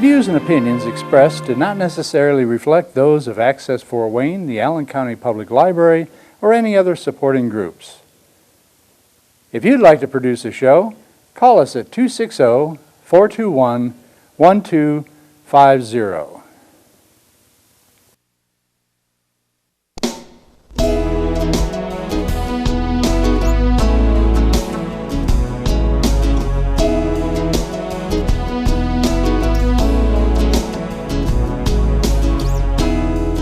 views and opinions expressed do not necessarily reflect those of Access Fort Wayne, the Allen County Public Library, or any other supporting groups. If you'd like to produce a show, call us at 260-421-1250.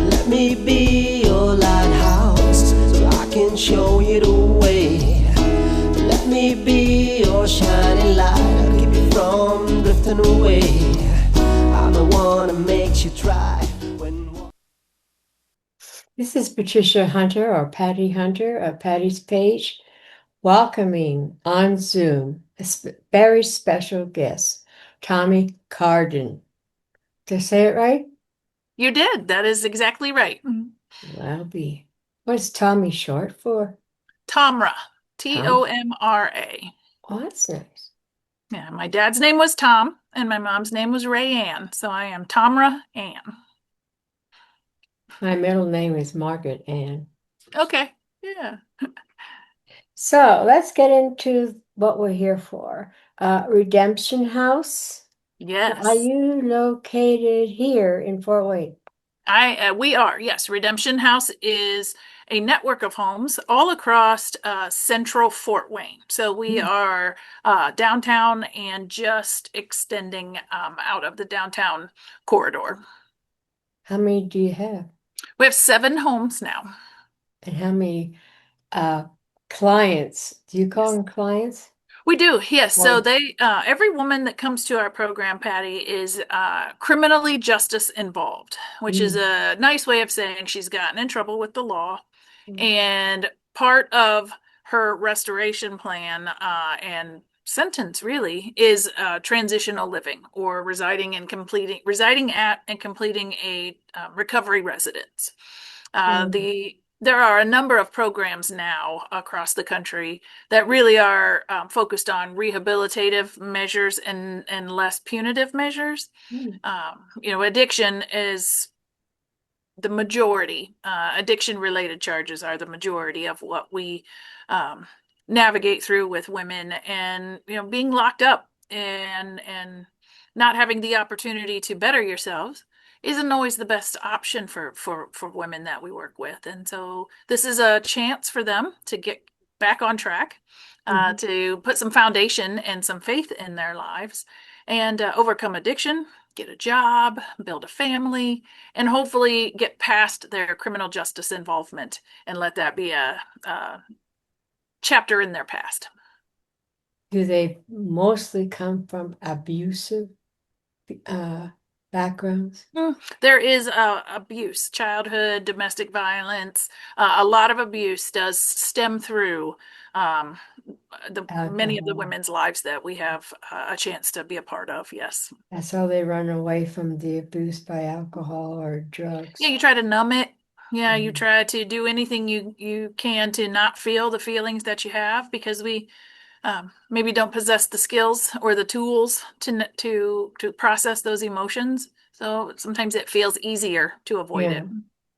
Let me be your lighthouse so I can show you the way. Let me be your shining light, I'll keep you from drifting away. I'm the one that makes you try when... This is Patricia Hunter, or Patty Hunter of Patty's Page, welcoming on Zoom a very special guest, Tomi Cardin. Did I say it right? You did. That is exactly right. Well, be. What's Tomi short for? Tomra. Tomra. Oh, that's nice. Yeah, my dad's name was Tom, and my mom's name was Ray Ann, so I am Tomra Ann. My middle name is Margaret Ann. Okay, yeah. So let's get into what we're here for. Redemption House. Yes. Are you located here in Fort Wayne? We are, yes. Redemption House is a network of homes all across central Fort Wayne. So we are downtown and just extending out of the downtown corridor. How many do you have? We have 7 homes now. And how many clients? Do you call them clients? We do, yes. So Well- they, every woman that comes to our program, Patty, is criminally justice involved, which is a nice way of saying she's gotten in trouble with the law. And part of her restoration plan and sentence really is transitional living, or residing at and completing a recovery residence. There are a number of programs now across the country that really are focused on rehabilitative measures and less punitive measures. Addiction is the majority. Addiction-related charges are the majority of what we navigate through with women, and being locked up and not having the opportunity to better yourselves isn't always the best option for women that we work with. And so this is a chance for them to get back on track, to put some foundation and some faith in their lives, and overcome addiction, get a job, build a family, and hopefully get past their criminal justice involvement and let that be a chapter in their past. Do they mostly come from abusive backgrounds? There is abuse, childhood, domestic violence. A lot of abuse does stem through many of the women's lives that we have a chance to be a part of. Yes. That's how they run away from the abuse by alcohol or drugs. Yeah, you try to numb it. Yeah, you try to do anything you can to not feel the feelings that you have, because we maybe don't possess the skills or the tools to process those emotions. So sometimes it feels easier to avoid it.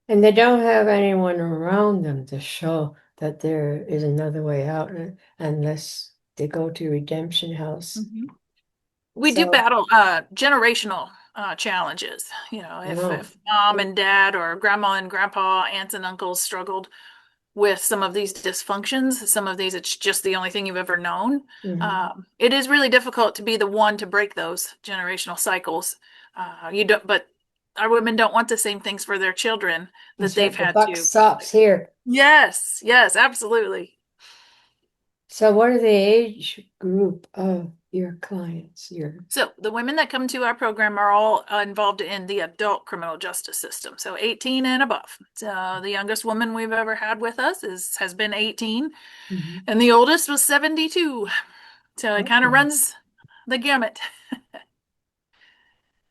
And they don't have anyone around them to show that there is another way out unless they go to Redemption House. We do battle generational challenges. If mom and dad or grandma and grandpa, aunts and uncles struggled with some of these dysfunctions, some of these it's just the only thing you've ever known. It is really difficult to be the one to break those generational cycles. But our women don't want the same things for their children that they've had to. The buck stops here. Yes, absolutely. So what are the age group of your clients? So the women that come to our program are all involved in the adult criminal justice system, so 18 and above. So the youngest woman we've ever had with us has been 18, and the oldest was 72. So it kind of runs the gamut.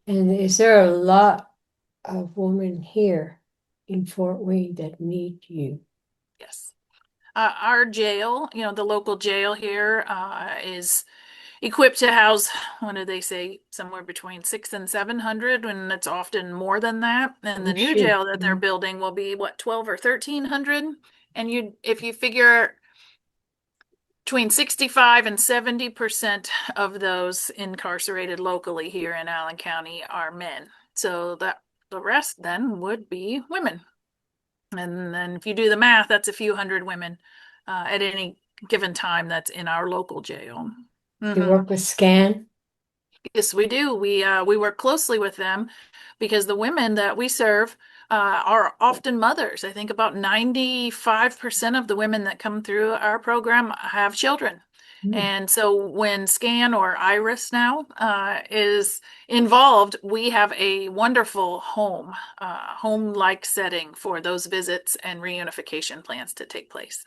And is there a lot of women here in Fort Wayne that need you? Yes. Our jail, the local jail here is equipped to house, what do they say, somewhere between 600 and 700, and it's often more than that. And the Oh, new shoot. jail that they're building will be what, 12 or 1300. And if you figure between 65 and 70% of those incarcerated locally here in Allen County are men. So that the rest then would be women. And then if you do the math, that's a few hundred women at any given time that's in our local jail. You Mhm. work with Scan? Yes, we do. We work closely with them because the women that we serve are often mothers. I think about 95% of the women that come through our program have children. Hmm. And so when SCAN or IRIS now is involved, we have a wonderful home-like setting for those visits and reunification plans to take place.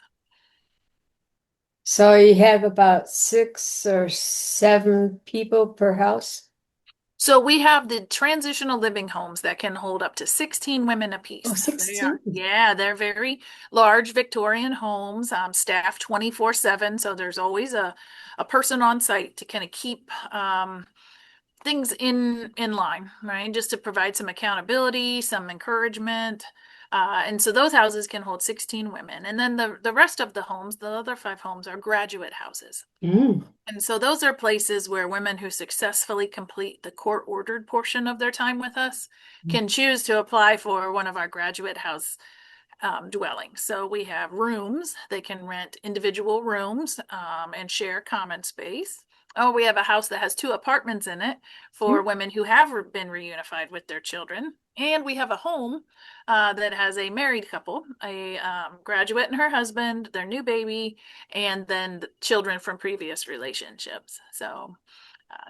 So you have about 6 or 7 people per house? So we have the transitional living homes that can hold up to 16 women Oh, apiece. They 16. are, yeah, they're very large Victorian homes, staffed 24/7. So there's always a person on site to kind of keep things in line, right? Just to provide some accountability, some encouragement. And so those houses can hold 16 women. And then the rest of the homes, the other 5 homes, are graduate houses. Mm. And so those are places where women who successfully complete the court-ordered portion of their time with us can choose to apply for one of our graduate house dwellings. So we have rooms. They can rent individual rooms and share common space. Oh, we have a house that has 2 apartments in it for women who have been reunified with their children. And we have a home that has a married couple, a graduate and her husband, their new baby, and then the children from previous relationships. So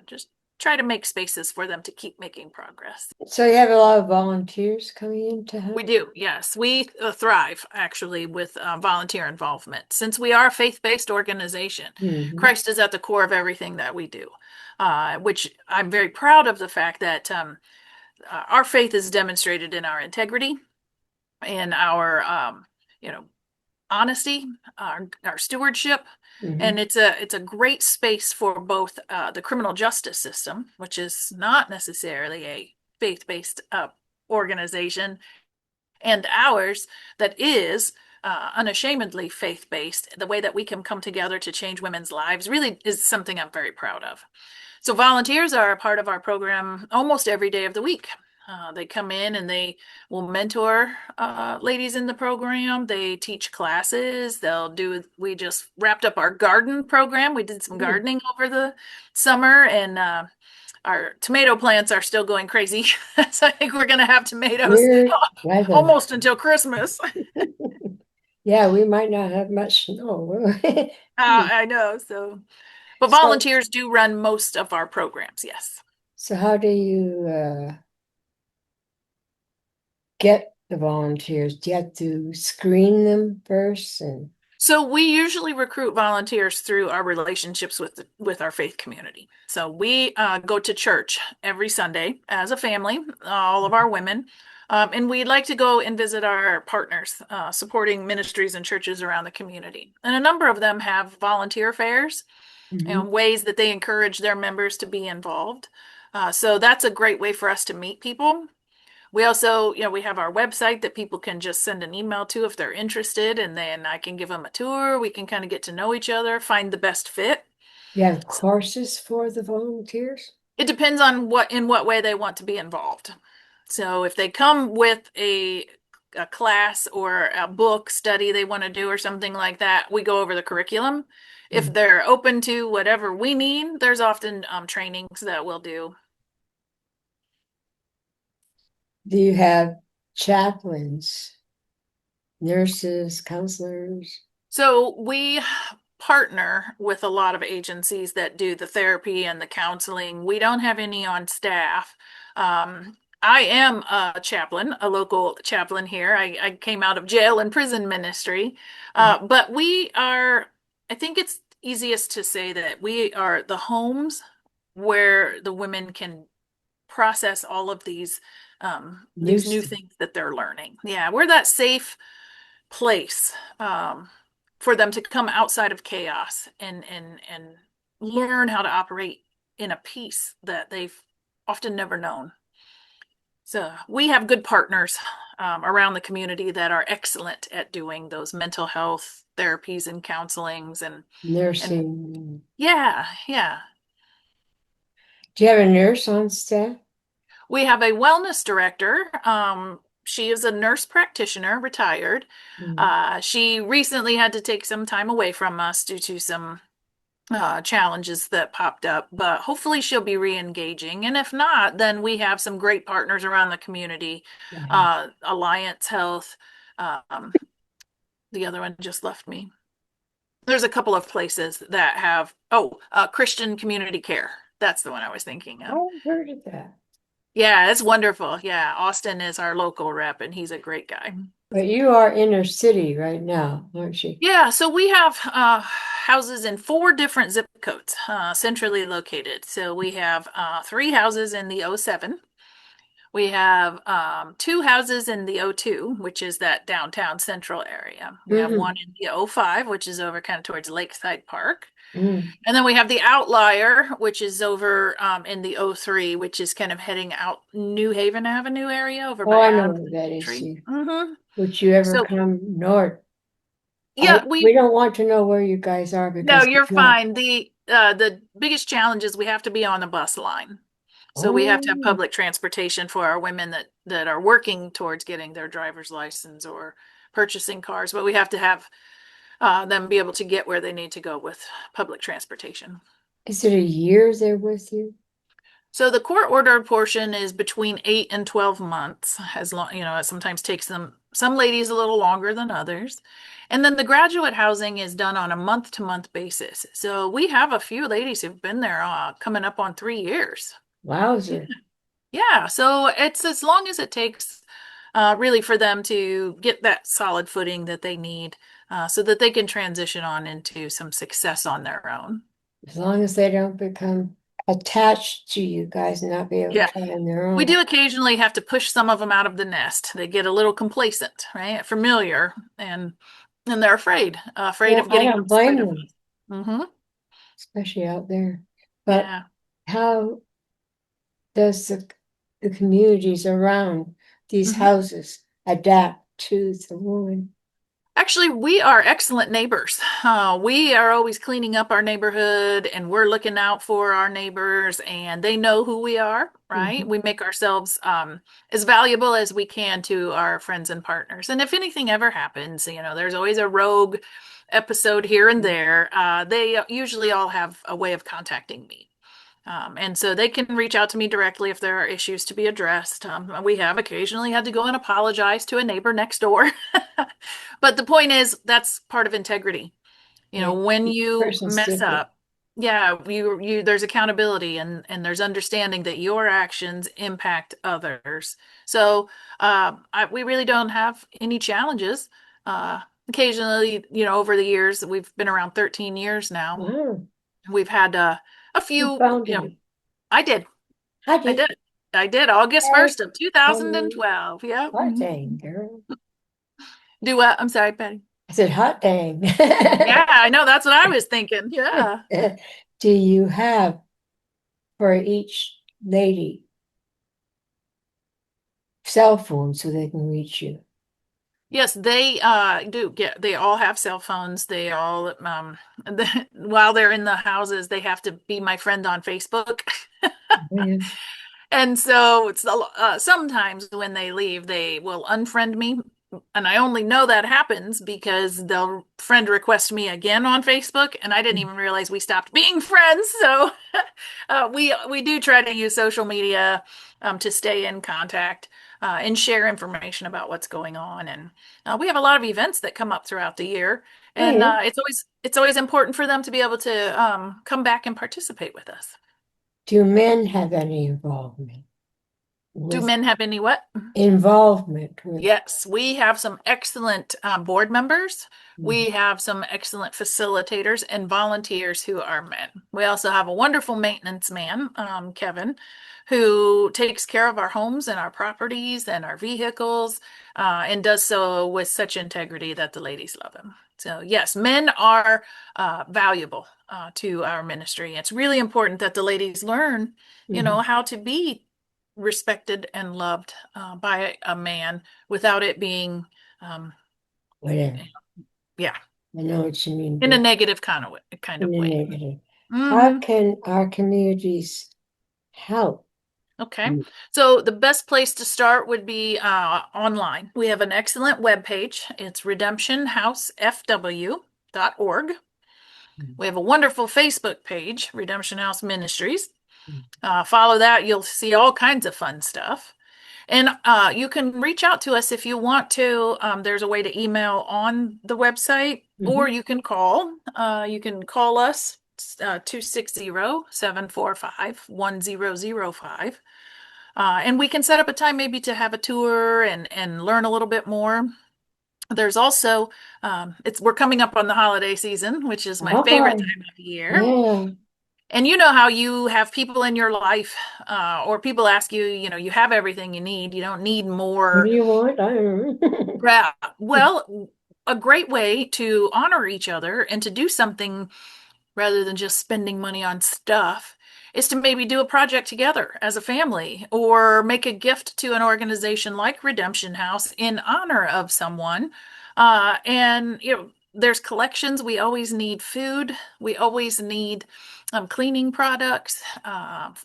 just try to make spaces for them to keep making progress. So you have a lot of volunteers coming in to help? We do, yes. We thrive actually with volunteer involvement. Since we are a faith-based organization, Mhm. Christ is at the core of everything that we do, which I'm very proud of the fact that our faith is demonstrated in our integrity and our, you know, honesty, our stewardship, and Mhm. it's a great space for both the criminal justice system, which is not necessarily a faith-based organization, and ours that is unashamedly faith-based. The way that we can come together to change women's lives really is something I'm very proud of. So volunteers are a part of our program almost every day of the week. They come in and they will mentor ladies in the program. They teach classes. We just wrapped up our garden program. We did some Mm. gardening over the summer, and our tomato plants are still going crazy. So I think we're going to have tomatoes Weird weather. almost until Christmas. Yeah, we might not have much snow. Hmm. I know. But So, volunteers do run most of our programs, yes. so how do you get the volunteers? Do you have to screen them first? And So we usually recruit volunteers through our relationships with our faith community. So we go to church every Sunday as a family, all of our women, and we'd like to go and visit our partners, supporting ministries and churches around the community. And a number of them have volunteer fairs Mhm. and ways that they encourage their members to be involved. So that's a great way for us to meet people. We also, we have our website that people can just send an email to if they're interested, and then I can give them a tour. We can kind of get to know each other, find the best fit. You have So courses for the volunteers? it depends on in what way they want to be involved. So if they come with a class or a book study they want to do or something like that, we go over the curriculum. If Mm. they're open to whatever we need, there's often trainings that we'll do. Do you have chaplains, nurses, counselors? So we partner with a lot of agencies that do the therapy and the counseling. We don't have any on staff. I am a chaplain, a local chaplain here. I came out of jail and prison ministry. But I think it's easiest to say that we are the homes where the women can process all of New these new stuff. things that they're learning. Yeah, we're that safe place for them to come outside of chaos and learn how to operate in a peace that they've often never known. So we have good partners around the community that are excellent at doing those mental health therapies and counselings and Nursing. yeah, yeah. Do you have a nurse on staff? We have a wellness director. She is a nurse practitioner, retired. Mm. She recently had to take some time away from us due to some challenges that popped up, but hopefully she'll be re-engaging. And if not, then we have some great partners around the community. Wow. Alliance Health. Um, the other one just left me. There's a couple of places that have, Christian Community Care. That's the one I was thinking of. I've heard of that. Yeah, it's wonderful. Yeah, Austin is our local rep, and he's a great guy. But you are inner city right now, aren't you? Yeah, so we have houses in 4 different zip codes, centrally located. So we have 3 houses in the '07. We have 2 houses in the '02, which is that downtown central area. We have one Mm-hmm. in the '05, which is over kind of towards Lakeside Park. Mm. And then we have the outlier, which is over in the '03, which is kind of heading out New Haven Avenue area over Oh, by I know Adams where that is. Tree. You. Would you ever So come north? yeah, We don't want to know where you guys are no, because you're it's not. fine. The biggest challenge is we have to be on a bus line. So we have to have Oh, public transportation for our women that are working towards getting their driver's license or purchasing cars, but we have to have them be able to get where they need to go with public transportation. is it a year they're with you? So the court ordered portion is between 8 and 12 months, as long, it sometimes takes them, some ladies a little longer than others. And then the graduate housing is done on a month-to-month basis. So we have a few ladies who've been there coming up on 3 years. Wowzer. Yeah, so it's as long as it takes really for them to get that solid footing that they need so that they can transition on into some success on their own. As long as they don't become attached to you guys and not be able to Yeah. try on their We own. do occasionally have to push some of them out of the nest. They get a little complacent, right? Familiar, and they're afraid Well, of I getting don't blame outside of them, us. Mm-hmm. especially out there. But Yeah. how does the communities around these Mm-hmm. houses adapt to the woman? Actually, we are excellent neighbors. We are always cleaning up our neighborhood and we're looking out for our neighbors and they know who we are, right? Mhm. We make ourselves as valuable as we can to our friends and partners. And if anything ever happens, there's always a rogue episode here and there. They usually all have a way of contacting me. And so they can reach out to me directly if there are issues to be addressed. We have occasionally had to go and apologize to a neighbor next door. But the point is, that's part of integrity. Yeah, When each you person's mess different. up, yeah, there's accountability and there's understanding that your actions impact others. So we really don't have any challenges. Occasionally, over the years, we've been around 13 years now. Wow, We've had a who few, founded it? I did. I I did. did. I did August Hey, 1st of Tomi. 2012. Yeah. Hot dang, girl. Do what? I'm sorry, Patty. I said, hot dang. Yeah, I know. That's what I was thinking. Yeah. Do you have for each lady cell phone so they can reach you? Yes, they do get, they all have cell phones. They all while they're in the houses, they have to be my friend on Facebook. Yeah. And so sometimes when they leave, they will unfriend me. And I only know that happens because they'll friend request me again on Facebook, and I didn't even realize we stopped being friends. So we do try to use social media to stay in contact and share information about what's going on. And we have a lot of events that come up throughout the year, Oh, and yeah. it's always important for them to be able to come back and participate with us. Do men have any involvement? Do with men have any what? involvement with. Yes, we have some excellent board members. Mhm. We have some excellent facilitators and volunteers who are men. We also have a wonderful maintenance man, Kevin, who takes care of our homes and our properties and our vehicles, and does so with such integrity that the ladies love him. So, yes, men are valuable to our ministry. It's really important that the ladies learn, Mhm. how to be respected and loved by a man without it being, um, Whatever. yeah, I know what you mean, in a but negative kind of in a way. negative. How Hmm. can our communities help? Okay. So the best place to start would be online. We have an excellent webpage. It's redemptionhousefw.org. We have a wonderful Facebook page, Redemption House Ministries. Follow that, you'll see all kinds of fun stuff. And you can reach out to us if you want to. There's a way to email on the website, or Mhm. you can call. You can call us 260-745-1005. And we can set up a time maybe to have a tour and learn a little bit more. There's also, we're coming up on the holiday season, which is my Oh favorite boy. time of year. Yeah. And you know how you have people in your life, or people ask you, you have everything you need. You don't need What do more. you want? I don't know. Well, a great way to honor each other and to do something rather than just spending money on stuff is to maybe do a project together as a family or make a gift to an organization like Redemption House in honor of someone. And there's collections. We always need food. We always need cleaning products,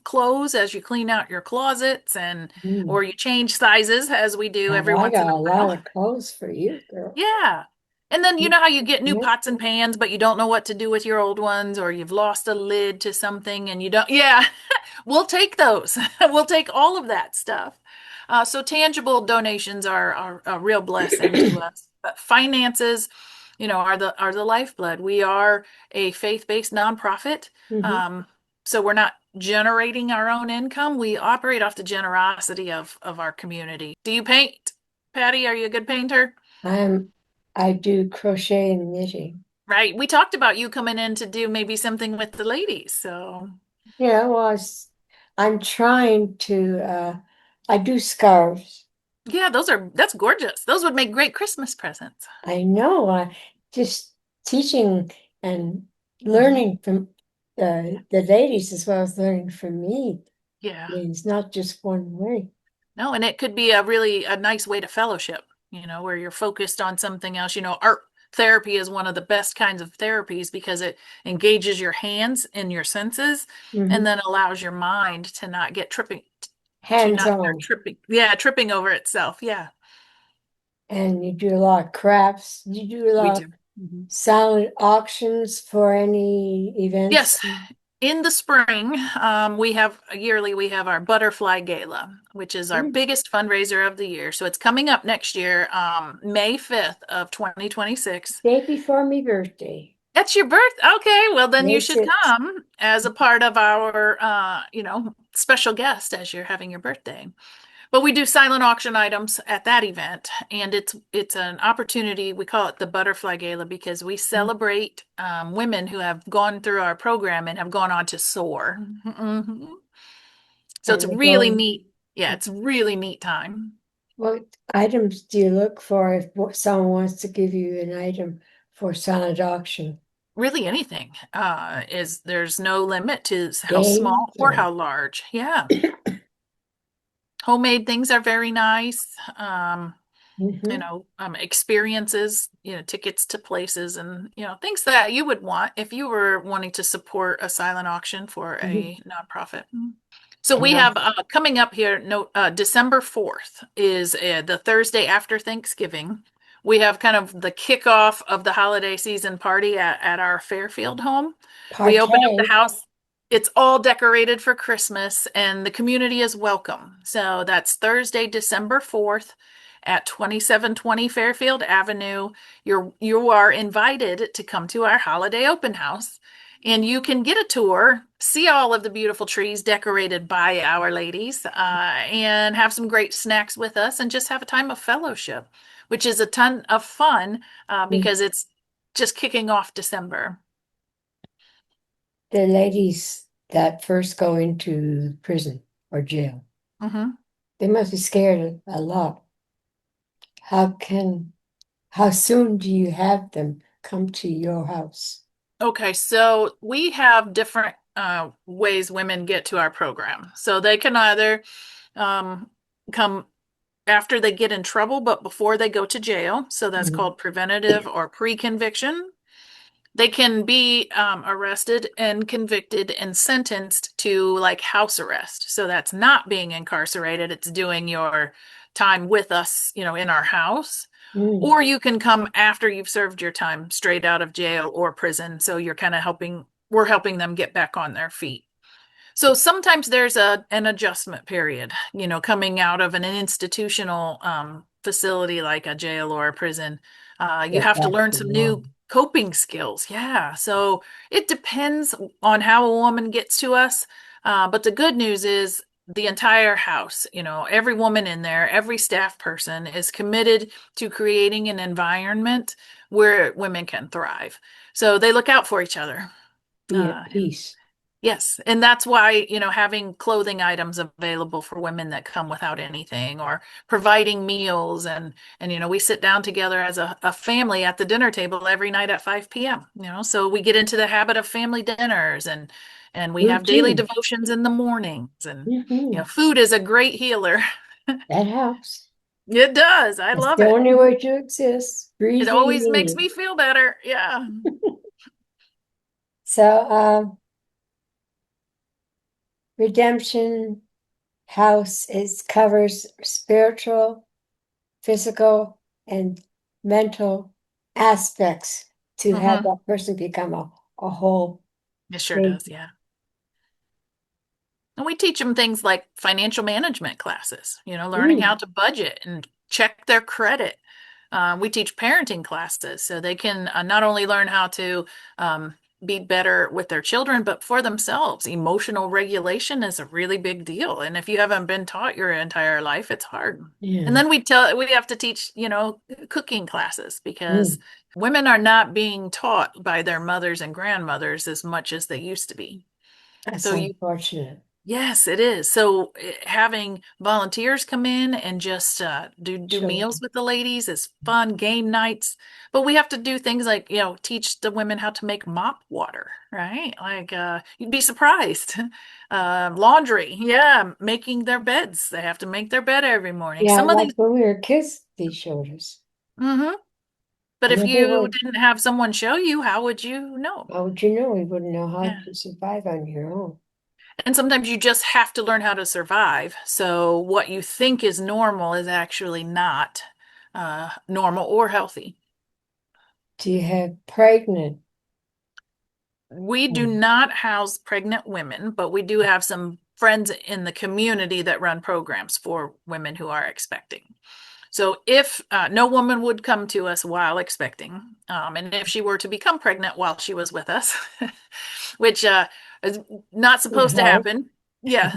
clothes as you clean out your closets and Mm. or you change sizes as we do Now, every I once in got a a lot while. of clothes for you, girl. Yeah. And then you know how you get new Yeah. pots and pans, but you don't know what to do with your old ones, or you've lost a lid to something and you don't, yeah, we'll take those. We'll take all of that stuff. So tangible donations are a real blessing to us. But finances, are the lifeblood. We are a faith-based nonprofit. Mhm. Um, so we're not generating our own income. We operate off the generosity of our community. Do you paint, Patty? Are you a good painter? I'm I do crochet and knitting. Right. We talked about you coming in to do maybe something with the ladies. So, Yeah, well, I'm trying to I do scarves. yeah, that's gorgeous. Those would make great Christmas presents. I know I just teaching and Hmm. learning from the ladies as well as learning from me. Yeah. It's not just one way. No, and it could be a nice way to fellowship, where you're focused on something else. Art therapy is one of the best kinds of therapies because it engages your hands and your senses and Hmm. then allows your mind to not get tripping to Hands not start on. tripping. Yeah, tripping over itself. Yeah, And you do a lot of crafts. You do a we lot of do. Mhm. silent auctions for any events. Yes, in the spring, we have our Butterfly Gala, which is our Mm. biggest fundraiser of the year. So it's coming up next year, May 5th of 2026. Day before my birthday. That's your birth. Okay, well then you May should 6th. come as a part of our, special guest as you're having your birthday. But we do silent auction items at that event, and it's an opportunity. We call it the Butterfly Gala because we celebrate women who have gone through our program and have gone on to soar. Mhm. So it's And they really go, neat. Yeah, it's a really neat time. what items do you look for if someone wants to give you an item for silent auction? Really anything. There's no limit to how small Games or or how large. Yeah. Homemade things are very nice. hmm Experiences, tickets to places and, things that you would want if you were wanting to support a silent auction for hmm a nonprofit. So we Uh, have coming up here, no, December 4th is the Thursday after Thanksgiving. We have kind of the kickoff of the holiday season party at our Fairfield home. We open up the partay. house. It's all decorated for Christmas and the community is welcome. So that's Thursday, December 4th at 2720 Fairfield Avenue. You are invited to come to our holiday open house And you can get a tour, see all of the beautiful trees decorated by our ladies, and have some great snacks with us and just have a time of fellowship, which is a ton of fun Mm. because it's just kicking off December. The ladies that first go into prison or jail, Hmm. they must be scared a lot. How can, how soon do you have them come to your house? Okay, so we have different ways women get to our program. So they can either um, come after they get in trouble, but before they go to jail. So that's Mhm. called preventative or pre-conviction. They can be arrested and convicted and sentenced to like house arrest. So that's not being incarcerated, it's doing your time with us, in our house. Mm. Or you can come after you've served your time straight out of jail or prison. So you're kind of we're helping them get back on their feet. So sometimes there's an adjustment period, coming out of an institutional facility like a jail or a prison. You Get have to back learn to some new normal. coping skills. Yeah. So it depends on how a woman gets to us. But the good news is the entire house, every woman in there, every staff person is committed to creating an environment where women can thrive. So they look out for each other. Be at And peace. yes, and that's why, having clothing items available for women that come without anything or providing meals and we sit down together as a family at the dinner table every night at 5 p.m., so we get into the habit of family dinners and we have daily Routine. devotions in the mornings and Hmm. food is a great healer. That helps. It does. I That's love the it. only way to exist, It breathing always makes in. me feel better. Yeah. So, Redemption House is covers spiritual, physical, and mental aspects to have Hmm. that person become a whole It sure thing. does. Yeah. And we teach them things like financial management classes, learning how Mm. to budget and check their credit. We teach parenting classes so they can not only learn how to be better with their children, but for themselves. Emotional regulation is a really big deal. And if you haven't been taught your entire life, it's hard. And Yeah. then we have to teach, cooking classes because Mm. women are not being taught by their mothers and grandmothers as much as they used to be. That's So you unfortunate. Yes, it is. So having volunteers come in and just do meals Children. with the ladies is fun, game nights. But we have to do things like, teach the women how to make mop water, right? Like you'd be surprised. Laundry, yeah, making their beds. They have to make their bed every morning. Yeah, Some of like these, when we were kids, they showed us. hmm. But And if if we you were, didn't have someone show you, how would you know? how would you know? We wouldn't know how Yeah. to survive on your own. And sometimes you just have to learn how to survive. So what you think is normal is actually not normal or healthy. Do you have pregnant? We do Mm. not house pregnant women, but we do have some friends in the community that run programs for women who are expecting. So if no woman would come to us while expecting, and if she were to become pregnant while she was with us, which is not It supposed to has. happen. Yeah,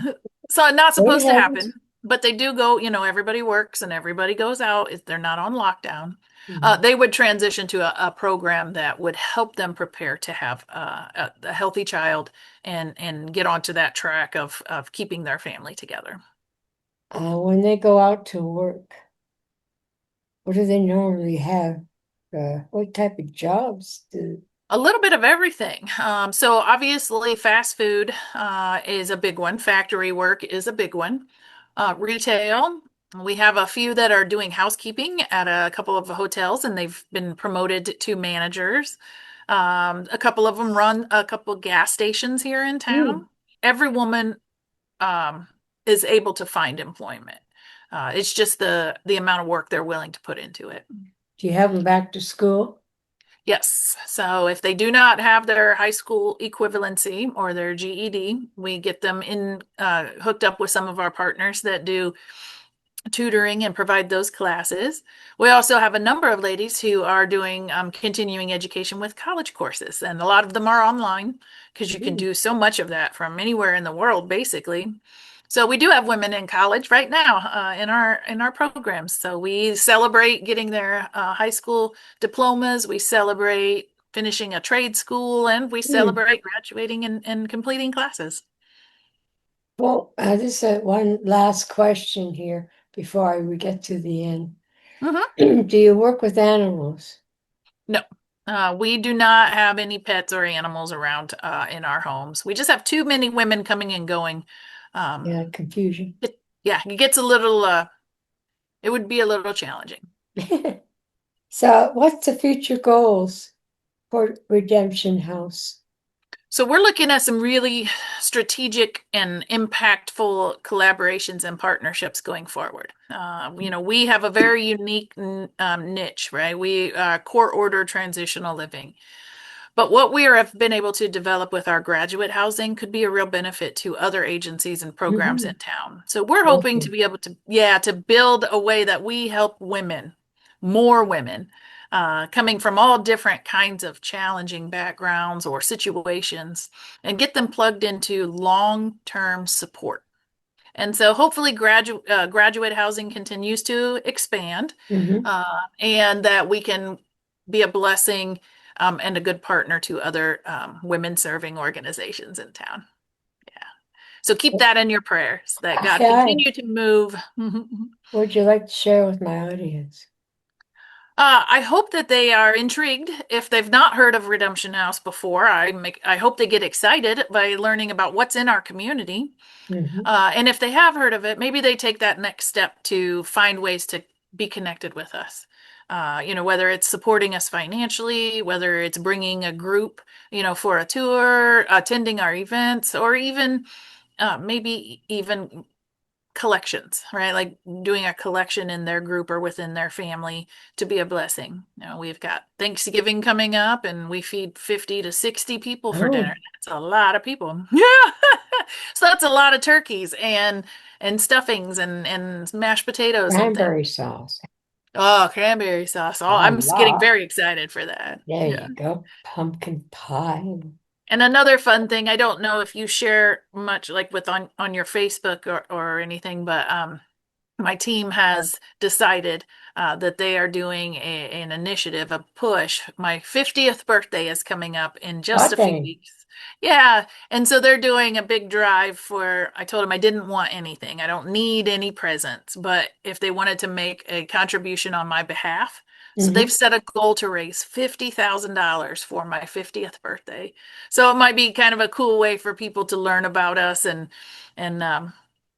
so not It supposed to hasn't. happen, but they do go. Everybody works and everybody goes out. If they're not on lockdown, Mhm. they would transition to a program that would help them prepare to have a healthy child and get onto that track of keeping their family together. When they go out to work, what do they normally have? What type of jobs do? A little bit of everything. So obviously, fast food is a big one. Factory work is a big one. Retail, we have a few that are doing housekeeping at a couple of hotels, and they've been promoted to managers. A couple of them run a couple gas stations here in Hmm. town. Every woman um, is able to find employment. It's just the amount of work they're willing to put into it. Do you have them back to school? Yes. So if they do not have their high school equivalency or their GED, we get them in hooked up with some of our partners that do tutoring and provide those classes. We also have a number of ladies who are doing continuing education with college courses, and a lot of them are online because you can do so much of that from anywhere in the world, basically. So we do have women in college right now in our programs. So we celebrate getting their high school diplomas. We celebrate finishing a trade school, and we celebrate graduating and completing classes. Well, this is one last question here before we get to the end. Do you work with animals? No, we do not have any pets or animals around in our homes. We just have too many women coming and going. Yeah, confusion. It gets a little, it would be a little challenging. So, what's the future goals for Redemption House? So we're looking at some really strategic and impactful collaborations and partnerships going forward. We have a very unique niche, right? We court order transitional living. But what we have been able to develop with our graduate housing could be a real benefit to other agencies and programs in town. So we're hoping to be able to build a way that we help women, more women, coming from all different kinds of challenging backgrounds or situations, and get them plugged into long-term support. And so hopefully graduate housing continues to expand, and that we can be a blessing and a good partner to other women serving organizations in town. Yeah. So keep that in your prayers that God continue to move. What would you like to share with my audience? I hope that they are intrigued. If they've not heard of Redemption House before, I hope they get excited by learning about what's in our community. And if they have heard of it, maybe they take that next step to find ways to be connected with us. Whether it's supporting us financially, whether it's bringing a group, for a tour, attending our events, or even maybe even collections, right? Like doing a collection in their group or within their family to be a blessing. We've got Thanksgiving coming up, and we feed 50 to 60 people for dinner. That's a lot of people. Yeah. So that's a lot of turkeys and stuffings and mashed potatoes and Cranberry sauce. Oh, cranberry sauce. Oh, I'm just getting very excited for that. There you go. Pumpkin pie. And another fun thing, I don't know if you share much like with on your Facebook or anything, but my team has decided that they are doing an initiative, a push. My 50th birthday is coming up in just a few weeks. Yeah. And so they're doing a big drive I told them I didn't want anything. I don't need any presents, but if they wanted to make a contribution on my behalf. So they've set a goal to raise $50,000 for my 50th birthday. So it might be kind of a cool way for people to learn about us and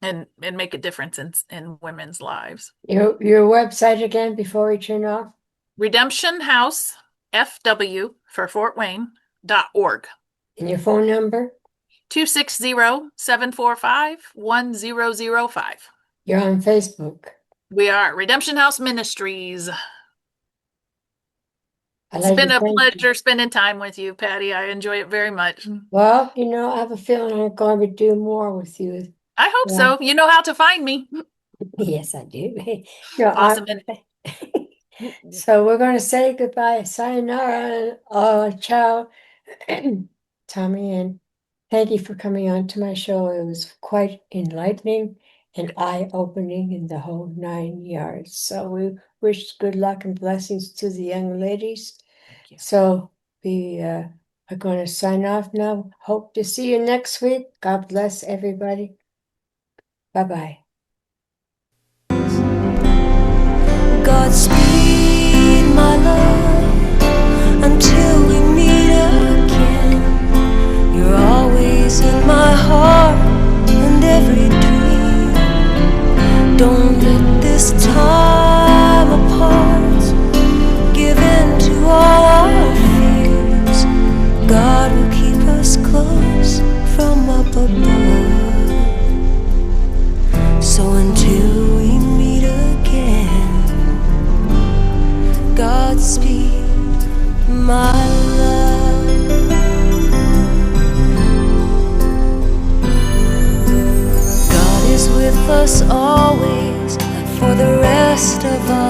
make a difference in women's lives. Your website again before we turn off? Redemption House, FW for Fort Wayne.org. And your phone number? 260-745-1005. You're on Facebook. We are Redemption House Ministries. It's been a pleasure spending time with you, Patty. I enjoy it very much. Well, I have a feeling I'm going to do more with you. I hope so. You know how to find me. Yes, I do. Awesome. So we're going to say goodbye. Sayonara. Ciao. Tomi, and thank you for coming on to my show. It was quite enlightening and eye-opening in the whole 9 yards. So we wish good luck and blessings to the young ladies. Thank you. So we are going to sign off now. Hope to see you next week. God bless everybody. Bye-bye. Godspeed, my love, until we meet again. You're always in my heart and every dream. Don't let this time apart give in to all our fears. God will keep us close from up above. So until we meet again, Godspeed, my love. God is with us always, that best of all.